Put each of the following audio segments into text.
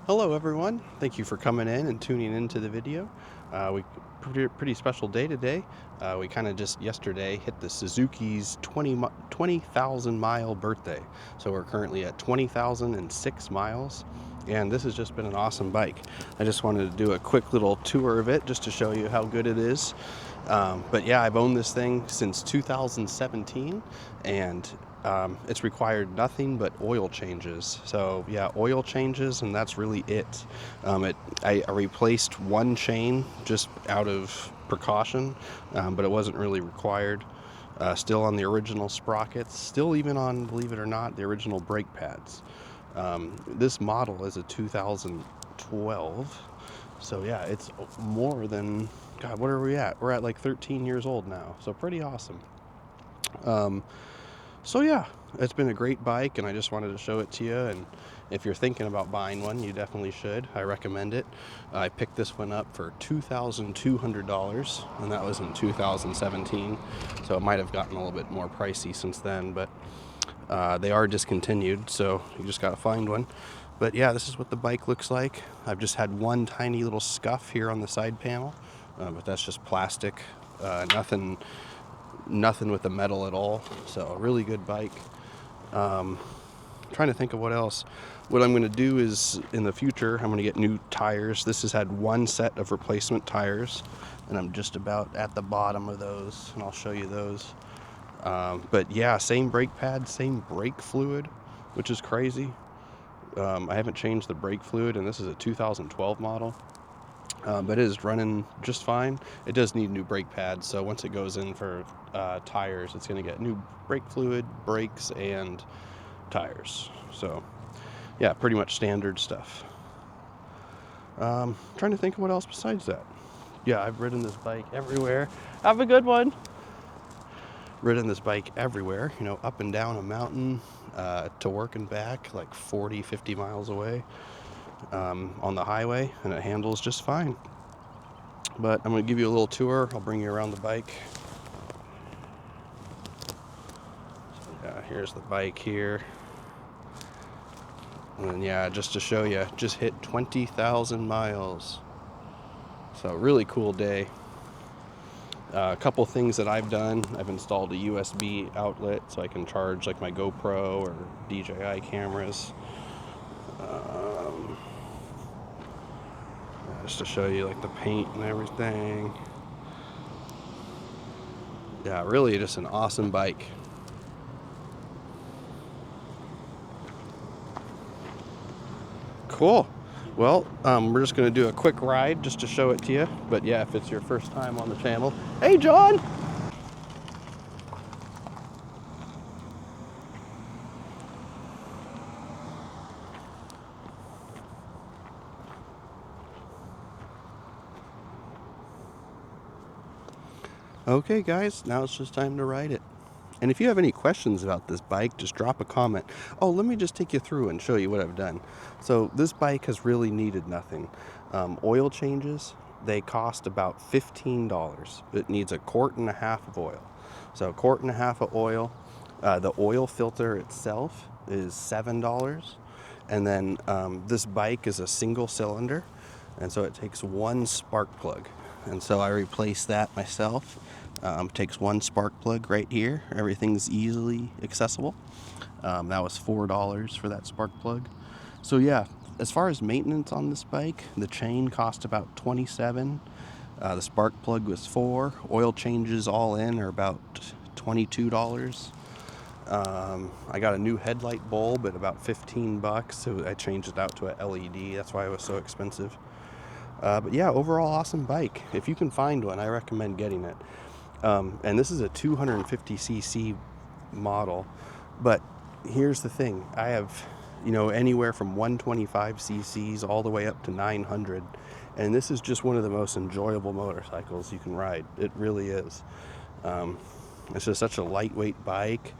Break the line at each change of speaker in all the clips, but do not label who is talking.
Hello everyone, thank you for coming in and tuning into the video. Pretty special day today. We kind of just yesterday hit the Suzuki's 20,000 mile birthday. So we're currently at 20,006 miles, and this has just been an awesome bike. I just wanted to do a quick little tour of it just to show you how good it is. But yeah, I've owned this thing since 2017, and it's required nothing but oil changes. So yeah, oil changes, and that's really it. I replaced one chain just out of precaution, but it wasn't really required. Still on the original sprockets, still even on, believe it or not, the original brake pads. This model is a 2012, so yeah, it's more than, God, what are we at? We're at like 13 years old now, so pretty awesome. So yeah, it's been a great bike, and I just wanted to show it to you. And if you're thinking about buying one, you definitely should. I recommend it. I picked this one up for $2,200, and that was in 2017. So it might have gotten a little bit more pricey since then, but they are discontinued, so you just gotta find one. But yeah, this is what the bike looks like. I've just had one tiny little scuff here on the side panel, but that's just plastic. Nothing with the metal at all. So a really good bike. Trying to think of what else. What I'm going to do is, in the future, I'm going to get new tires. This has had one set of replacement tires, and I'm just about at the bottom of those, and I'll show you those. But yeah, same brake pad, same brake fluid, which is crazy. I haven't changed the brake fluid, and this is a 2012 model. But it is running just fine. It does need new brake pads, so once it goes in for tires, it's going to get new brake fluid, brakes, and tires. So yeah, pretty much standard stuff. Trying to think of what else besides that. Yeah, I've ridden this bike everywhere. Have a good one. Ridden this bike everywhere, up and down a mountain, to work and back, like 40, 50 miles away. On the highway, and it handles just fine. But I'm going to give you a little tour. I'll bring you around the bike. So yeah, here's the bike here. And then yeah, just to show you, just hit 20,000 miles. So really cool day. A couple things that I've done. I've installed a USB outlet so I can charge like my GoPro or DJI cameras. Just to show you like the paint and everything. Yeah, really just an awesome bike. Cool. Well, we're just going to do a quick ride just to show it to you. But yeah, if it's your first time on the channel, hey John! Okay guys, now it's just time to ride it. And if you have any questions about this bike, just drop a comment. Oh, let me just take you through and show you what I've done. So this bike has really needed nothing. Oil changes, they cost about $15. It needs a quart and a half of oil. So a quart and a half of oil. The oil filter itself is $7. And then this bike is a single cylinder, and so it takes one spark plug. And so I replaced that myself. Takes one spark plug right here. Everything's easily accessible. That was $4 for that spark plug. So yeah, as far as maintenance on this bike, the chain cost about $27. The spark plug was $4. Oil changes all in are about $22. I got a new headlight bulb at about $15, so I changed it out to a LED. That's why it was so expensive. But yeah, overall awesome bike. If you can find one, I recommend getting it. And this is a 250cc model, but here's the thing. I have, anywhere from 125 cc's all the way up to 900, and this is just one of the most enjoyable motorcycles you can ride. It really is. It's just such a lightweight bike.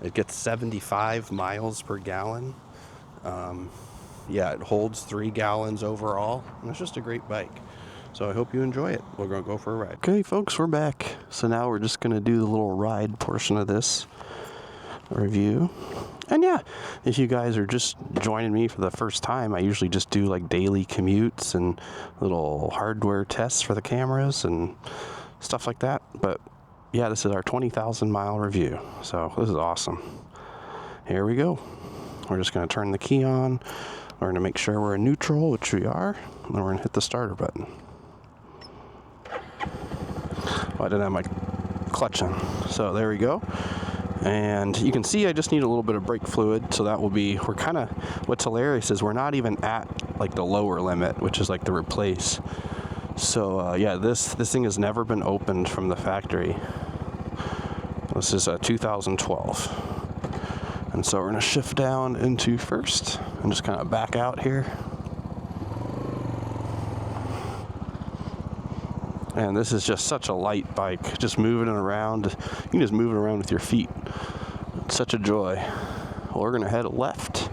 It gets 75 miles per gallon. Yeah, it holds 3 gallons overall, and it's just a great bike. So I hope you enjoy it. We're going to go for a ride. Okay, folks, we're back. So now we're just going to do the little ride portion of this review. And yeah, if you guys are just joining me for the first time, I usually just do like daily commutes and little hardware tests for the cameras and stuff like that. But yeah, this is our 20,000 mile review. So this is awesome. Here we go. We're just going to turn the key on. We're going to make sure we're in neutral, which we are. And then we're going to hit the starter button. Oh, I didn't have my clutch on. So there we go. And you can see I just need a little bit of brake fluid, so that will be, we're kind of, what's hilarious is we're not even at like the lower limit, which is like the replace. So yeah, this thing has never been opened from the factory. This is a 2012. And so we're going to shift down into first and just kind of back out here. And this is just such a light bike, just moving it around. You can just move it around with your feet. It's such a joy. Well, we're gonna head left,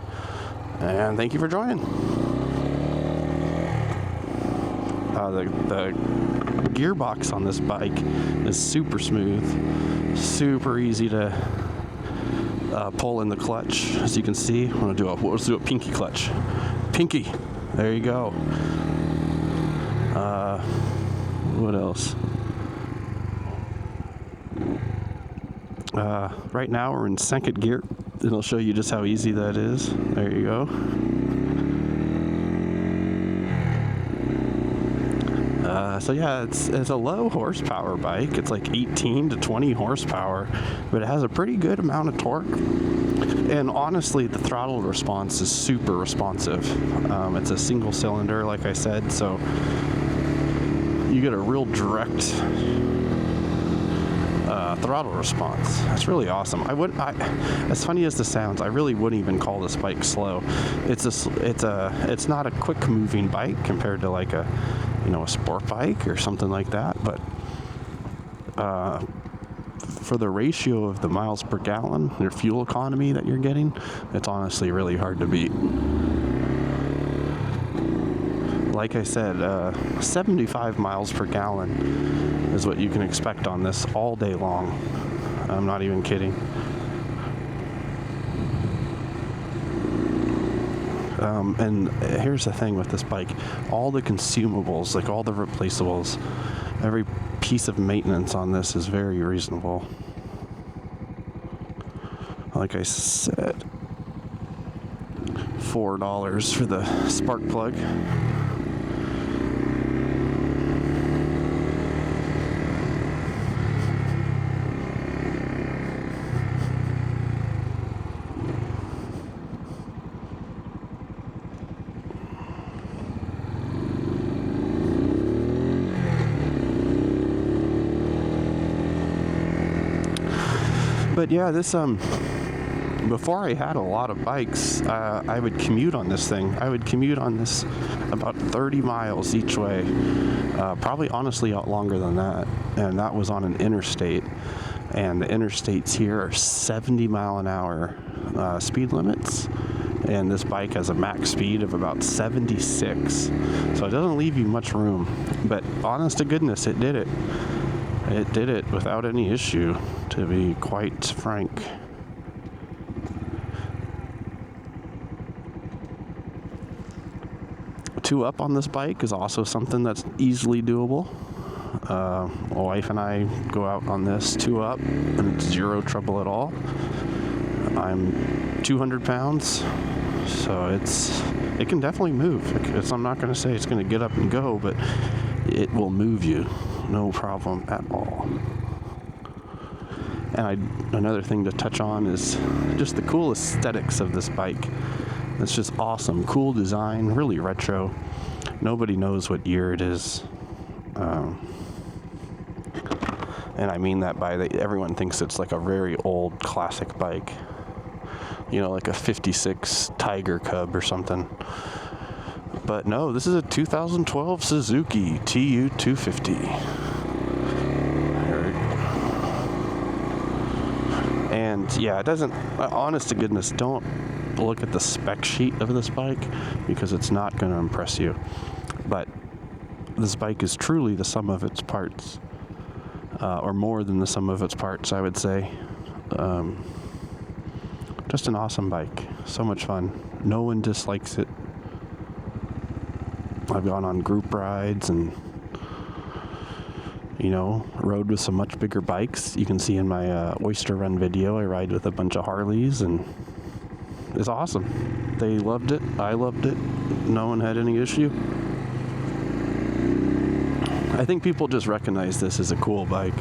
and thank you for joining. The gearbox on this bike is super smooth, super easy to pull in the clutch. As you can see, let's do a pinky clutch. Pinky, there you go. What else? Right now we're in second gear. It'll show you just how easy that is. There you go. So yeah, it's a low horsepower bike. It's like 18 to 20 horsepower, but it has a pretty good amount of torque. And honestly, the throttle response is super responsive. It's a single cylinder, like I said, so you get a real direct throttle response. That's really awesome. As funny as this sounds, I really wouldn't even call this bike slow. It's not a quick moving bike compared to like a sport bike or something like that. But for the ratio of the miles per gallon, your fuel economy that you're getting, it's honestly really hard to beat. Like I said, 75 miles per gallon is what you can expect on this all day long. I'm not even kidding. And here's the thing with this bike. All the consumables, like all the replaceables, every piece of maintenance on this is very reasonable. Like I said, $4 for the spark plug. But yeah, this before I had a lot of bikes, I would commute on this thing. I would commute on this about 30 miles each way, probably honestly out longer than that, and that was on an interstate. And the interstates here are 70 mile an hour speed limits, and this bike has a max speed of about 76, so it doesn't leave you much room. But honest to goodness, it did it. It did it without any issue, to be quite frank. Two up on this bike is also something that's easily doable. My wife and I go out on this 2 up, and it's zero trouble at all. I'm 200 pounds, so it can definitely move. I'm not going to say it's going to get up and go, but it will move you. No problem at all. And another thing to touch on is just the cool aesthetics of this bike. It's just awesome. Cool design, really retro. Nobody knows what year it is. And I mean that by everyone thinks it's like a very old classic bike. Like a 56 Tiger Cub or something. But no, this is a 2012 Suzuki TU250. And yeah, it doesn't, honest to goodness, don't look at the spec sheet of this bike because it's not going to impress you. But this bike is truly the sum of its parts, or more than the sum of its parts, I would say. Just an awesome bike. So much fun. No one dislikes it. I've gone on group rides and, rode with some much bigger bikes. You can see in my Oyster Run video, I ride with a bunch of Harleys, and it's awesome. They loved it. I loved it. No one had any issue. I think people just recognize this as a cool bike.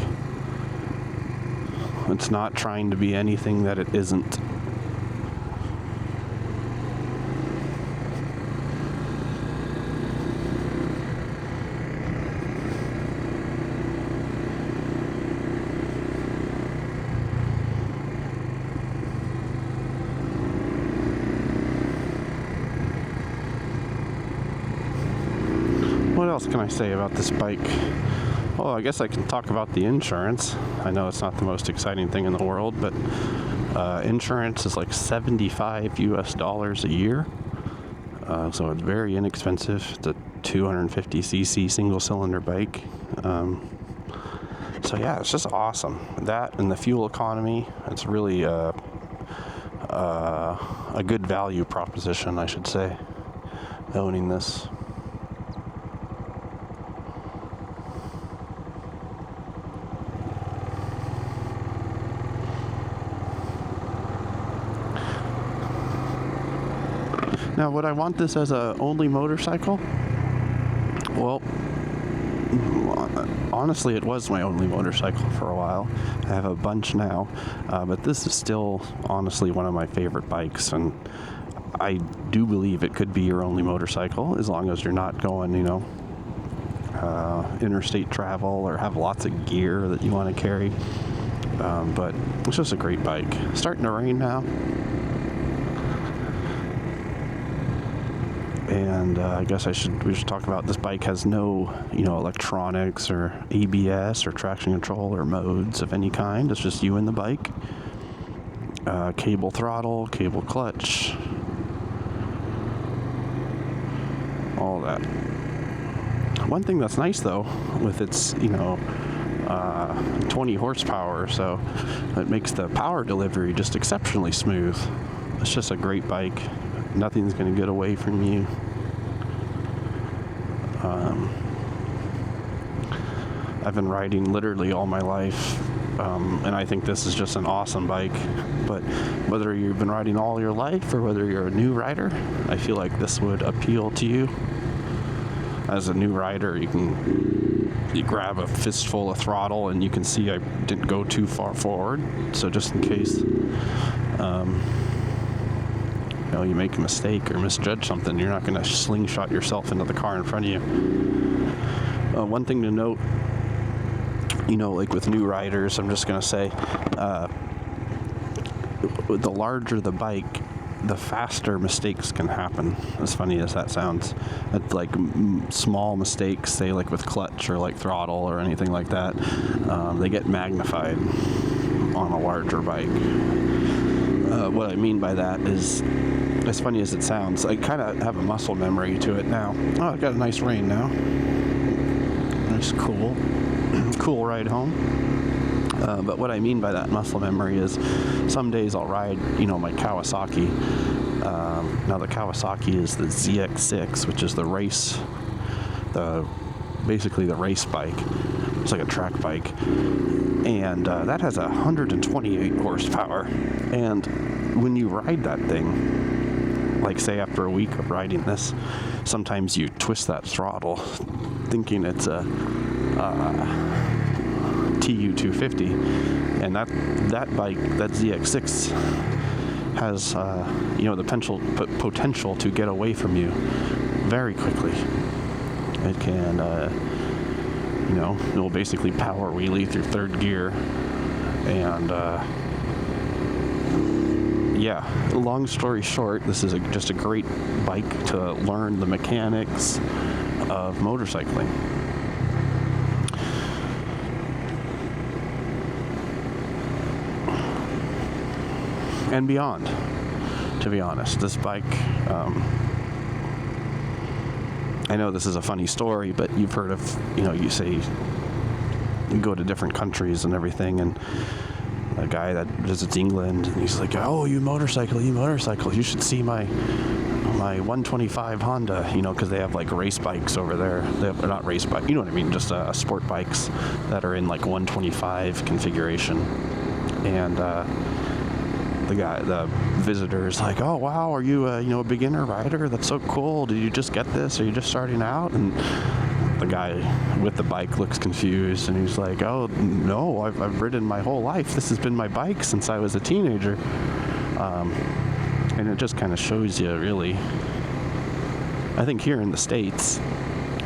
It's not trying to be anything that it isn't. What else can I say about this bike? Well, I guess I can talk about the insurance. I know it's not the most exciting thing in the world, but insurance is like $75 US a year. So it's very inexpensive. It's a 250cc single-cylinder bike. So yeah, it's just awesome. That and the fuel economy, it's really a good value proposition, I should say, owning this. Now, would I want this as a only motorcycle? Well, honestly, it was my only motorcycle for a while. I have a bunch now, but this is still honestly one of my favorite bikes, and I do believe it could be your only motorcycle as long as you're not going, interstate travel or have lots of gear that you want to carry. But it's just a great bike. It's starting to rain now. And I guess we should talk about this bike has no, electronics or ABS or traction control or modes of any kind. It's just you and the bike. Cable throttle, cable clutch, all that. One thing that's nice though, with its 20 horsepower, so it makes the power delivery just exceptionally smooth. It's just a great bike. Nothing's going to get away from you. I've been riding literally all my life, and I think this is just an awesome bike. But whether you've been riding all your life or whether you're a new rider, I feel like this would appeal to you. As a new rider, you grab a fistful of throttle, and you can see I didn't go too far forward. So just in case you make a mistake or misjudge something, you're not going to slingshot yourself into the car in front of you. One thing to note, like with new riders, I'm just going to say, the larger the bike, the faster mistakes can happen, as funny as that sounds. It's like small mistakes, say like with clutch or like throttle or anything like that, they get magnified on a larger bike. What I mean by that is, as funny as it sounds, I kind of have a muscle memory to it now. Oh, I got a nice rain now. Nice, cool ride home. But what I mean by that muscle memory is, some days I'll ride, my Kawasaki. Now the Kawasaki is the ZX6, which is basically the race bike. It's like a track bike. And that has 128 horsepower. And when you ride that thing, like say after a week of riding this, sometimes you twist that throttle thinking it's a TU250, and that bike, that ZX6, has the potential to get away from you very quickly. It can it'll basically power wheelie through third gear, and long story short, this is just a great bike to learn the mechanics of motorcycling. And beyond, to be honest. This bike, I know this is a funny story, but you've heard of, you say you go to different countries and everything, and
a guy that visits England, and he's like, "Oh, you motorcycle, you should see my 125 Honda," because they have like race bikes over there. They're not race bike, you know what I mean, just sport bikes that are in like 125 configuration. And the visitor is like, "Oh wow, are you a beginner rider? That's so cool. Did you just get this? Are you just starting out?" And the guy with the bike looks confused, and he's like, "Oh no, I've ridden my whole life. This has been my bike since I was a teenager." And it just kind of shows you, really. I think here in the States,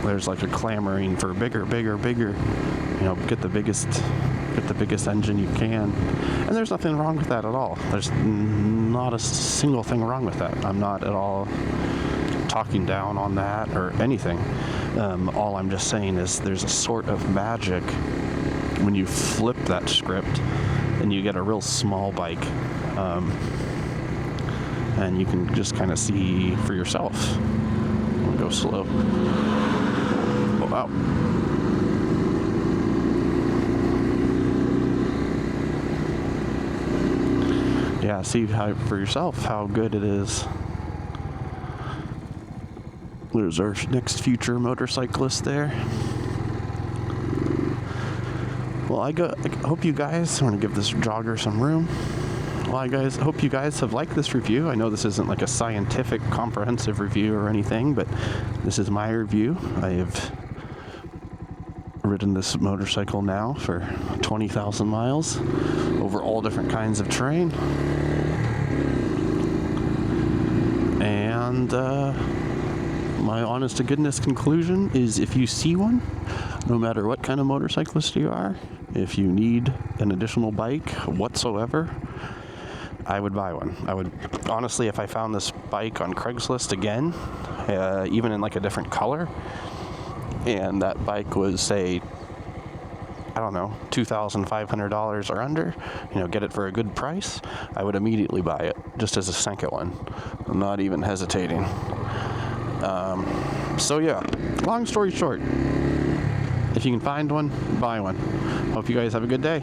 there's like a clamoring for bigger. Get the biggest engine you can. And there's nothing wrong with that at all. There's not a single thing wrong with that. I'm not at all talking down on that or anything. All I'm just saying is there's a sort of magic when you flip that script and you get a real small bike. And you can just kind of see for yourself. I'll go slow. Oh, wow. Yeah, see for yourself how good it is. There's our next future motorcyclist there. Well, I hope you guys, I want to give this jogger some room. Well, I hope you guys have liked this review. I know this isn't like a scientific, comprehensive review or anything, but this is my review. I have ridden this motorcycle now for 20,000 miles over all different kinds of terrain. And my honest to goodness conclusion is, if you see one, no matter what kind of motorcyclist you are, if you need an additional bike whatsoever, I would buy one. I would, honestly, if I found this bike on Craigslist again, even in like a different color, and that bike was, say, I don't know, $2,500 or under, get it for a good price, I would immediately buy it, just as a second one. I'm not even hesitating. So yeah, long story short, if you can find one, buy one. Hope you guys have a good day.